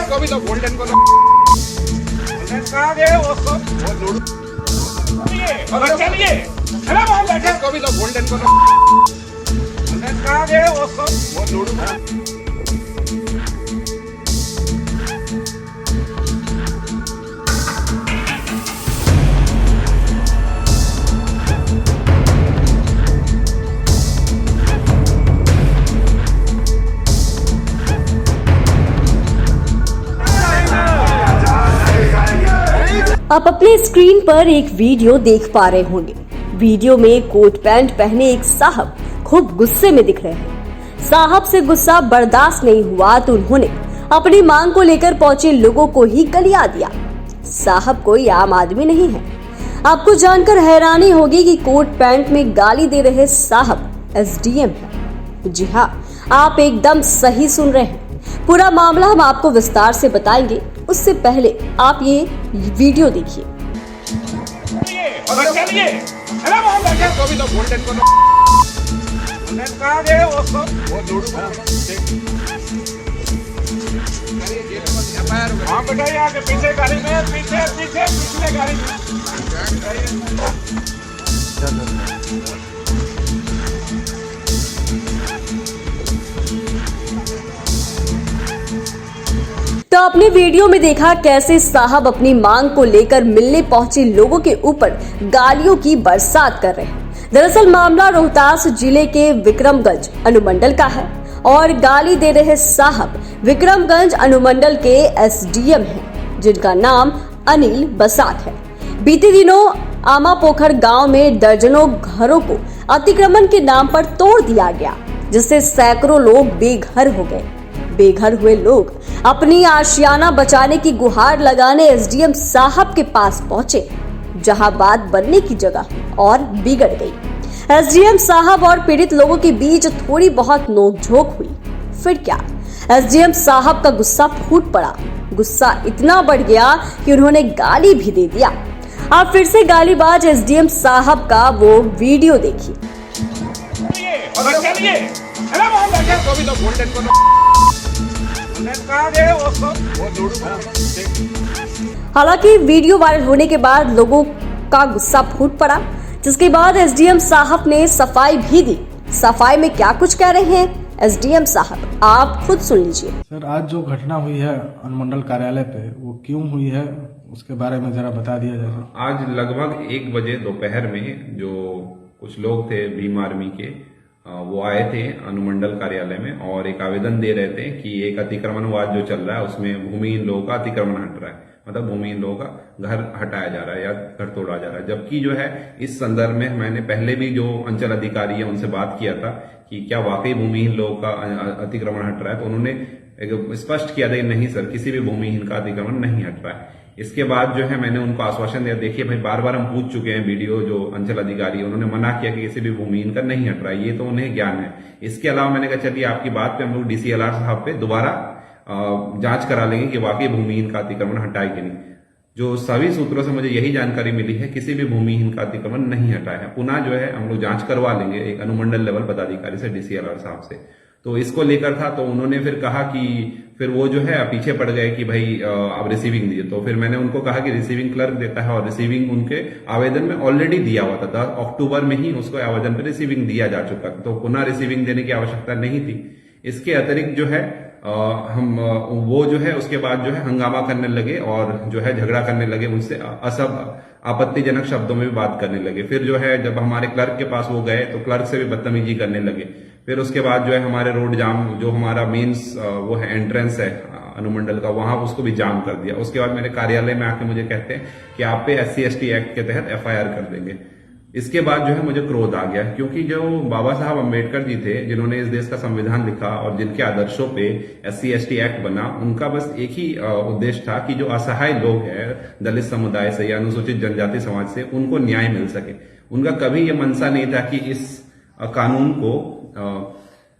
को भी तो गोल्डन को कहाँ गए उसको वो लूडो चलिए को भी तो गोल्डन को कहाँ गए उसको वो लूडो आप अपने स्क्रीन पर एक वीडियो देख पा रहे होंगे। वीडियो में कोट पैंट पहने एक साहब खूब गुस्से में दिख रहे हैं। साहब से गुस्सा बर्दाश्त नहीं हुआ तो उन्होंने अपनी मांग को लेकर पहुंचे लोगों को ही गलिया दिया। साहब कोई आम आदमी नहीं है। आपको जानकर हैरानी होगी कि कोट पैंट में गाली दे रहे साहब एसडीएम है। जी हाँ, आप एकदम सही सुन रहे हैं। पूरा मामला हम आपको विस्तार से बताएंगे। उससे पहले आप ये वीडियो देखिए। पीछे गाड़ी में पीछे पिछले गाड़ी में तो आपने वीडियो में देखा कैसे साहब अपनी मांग को लेकर मिलने पहुंचे लोगों के ऊपर गालियों की बरसात कर रहे हैं। दरअसल मामला रोहतास जिले के विक्रमगंज अनुमंडल का है और गाली दे रहे साहब विक्रमगंज अनुमंडल के एसडीएम हैं, जिनका नाम अनिल बसात है। बीते दिनों आमापोखर गांव में दर्जनों घरों को अतिक्रमण के नाम पर तोड़ दिया गया, जिससे सैकड़ों लोग बेघर हो गए। बेघर हुए लोग अपनी आशियाना बचाने की गुहार लगाने एसडीएम साहब के पास पहुंचे, जहां बात बनने की जगह और बिगड़ गई। एसडीएम साहब और पीड़ित लोगों के बीच थोड़ी बहुत नोकझोंक हुई। फिर क्या, एसडीएम साहब का गुस्सा फूट पड़ा। गुस्सा इतना बढ़ गया कि उन्होंने गाली भी दे दिया। आप फिर से गालीबाज एसडीएम साहब का वो वीडियो देखिए। हालांकि वीडियो वायरल होने के बाद लोगों का गुस्सा फूट पड़ा, जिसके बाद एसडीएम साहब ने सफाई भी दी। सफाई में क्या कुछ कह रहे हैं एसडीएम साहब, आप खुद सुन लीजिए। सर, आज जो घटना हुई है अनुमंडल कार्यालय पे, वो क्यों हुई है उसके बारे में जरा बता दिया जाए। आज लगभग 1 बजे दोपहर में जो कुछ लोग थे भीम आर्मी के, वो आए थे अनुमंडल कार्यालय में और एक आवेदन दे रहे थे कि एक अतिक्रमणवाद जो चल रहा है उसमें भूमिहीन लोगों का अतिक्रमण हट रहा है, मतलब भूमिहीन लोगों का घर हटाया जा रहा है या घर तोड़ा जा रहा है। जबकि जो है इस संदर्भ में मैंने पहले भी जो अंचल अधिकारी है उनसे बात किया था कि क्या वाकई भूमिहीन लोगों का अतिक्रमण हट रहा है, तो उन्होंने स्पष्ट किया था कि नहीं सर, किसी भी भूमिहीन का अतिक्रमण नहीं हट रहा है। इसके बाद जो है मैंने उनको आश्वासन दिया, देखिए भाई बार बार हम पूछ चुके हैं, वीडियो जो अंचल अधिकारी उन्होंने मना किया कि किसी भी भूमिहीन का नहीं हट रहा है, ये तो उन्हें ज्ञान है। इसके अलावा मैंने कहा चलिए आपकी बात पे हम लोग डीसीएलआर साहब पे दोबारा जांच करा लेंगे कि वाकई भूमिहीन का अतिक्रमण हटाए कि नहीं। जो सभी सूत्रों से मुझे यही जानकारी मिली है, किसी भी भूमिहीन का अतिक्रमण नहीं हटाया है। पुनः जो है हम लोग जांच करवा लेंगे एक अनुमंडल लेवल पदाधिकारी से, डीसीएलआर साहब से। तो इसको लेकर था, तो उन्होंने फिर कहा कि फिर वो जो है पीछे पड़ गए कि भाई अब रिसीविंग दीजिए। तो फिर मैंने उनको कहा कि रिसीविंग क्लर्क देता है और रिसीविंग उनके आवेदन में ऑलरेडी दिया हुआ था। 10 अक्टूबर में ही उसको आवेदन पर रिसीविंग दिया जा चुका था, तो पुनः रिसीविंग देने की आवश्यकता नहीं थी। इसके अतिरिक्त जो है हम वो जो है उसके बाद जो है हंगामा करने लगे और जो है झगड़ा करने लगे, उनसे आपत्तिजनक शब्दों में भी बात करने लगे। फिर जो है जब हमारे क्लर्क के पास वो गए तो क्लर्क से भी बदतमीजी करने लगे। फिर उसके बाद जो है हमारे रोड जाम, जो हमारा मेंस वो है एंट्रेंस है अनुमंडल का, वहां उसको भी जाम कर दिया। उसके बाद मेरे कार्यालय में आके मुझे कहते हैं कि आप पे SC/ST एक्ट के तहत FIR कर देंगे। इसके बाद जो है मुझे क्रोध आ गया, क्योंकि जो बाबा साहब अम्बेडकर जी थे जिन्होंने इस देश का संविधान लिखा और जिनके आदर्शों पे SC/ST एक्ट बना, उनका बस एक ही उद्देश्य था कि जो असहाय लोग हैं दलित समुदाय से या अनुसूचित जनजाति समाज से, उनको न्याय मिल सके। उनका कभी ये मनसा नहीं था कि इस कानून को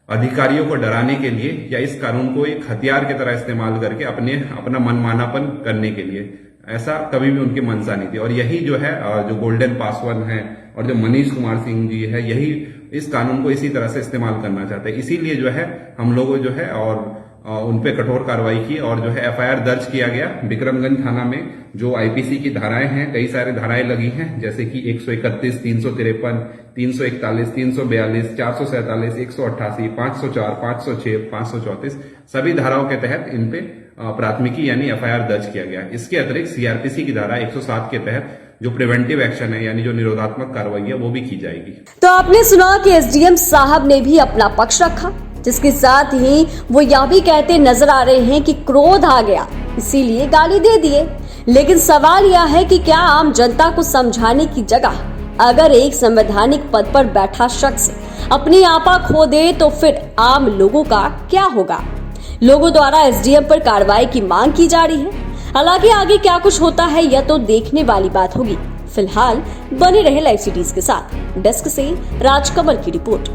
अधिकारियों को डराने के लिए या इस कानून को एक हथियार की तरह इस्तेमाल करके अपना मनमानापन करने के लिए, ऐसा कभी भी उनकी मंशा नहीं थी। और यही जो है जो गोल्डन पासवान है और जो मनीष कुमार सिंह जी है, यही इस कानून को इसी तरह से इस्तेमाल करना चाहते हैं। इसीलिए जो है हम लोग जो है और उन पे कठोर कार्रवाई की और जो है एफआईआर दर्ज किया गया। विक्रमगंज थाना में जो आईपीसी की धाराएं हैं, कई सारे धाराएं लगी हैं, जैसे कि 131, 353, 341, 342, 447, 188, 504, 506, 534 सभी धाराओं के तहत इन पे प्राथमिकी यानी एफआईआर दर्ज किया गया। इसके अतिरिक्त सीआरपीसी की धारा 107 के तहत जो प्रिवेंटिव एक्शन है यानी जो निरोधात्मक कार्रवाई है वो भी की जाएगी। तो आपने सुना कि एसडीएम साहब ने भी अपना पक्ष रखा, जिसके साथ ही वो यह भी कहते नजर आ रहे हैं कि क्रोध आ गया इसीलिए गाली दे दिए। लेकिन सवाल यह है कि क्या आम जनता को समझाने की जगह अगर एक संवैधानिक पद पर बैठा शख्स अपनी आपा खो दे तो फिर आम लोगों का क्या होगा? लोगों द्वारा एसडीएम पर कार्रवाई की मांग की जा रही है। हालांकि आगे क्या कुछ होता है यह तो देखने वाली बात होगी। फिलहाल बने रहे लाइव सिटीज के साथ। डेस्क से राजकमल की रिपोर्ट।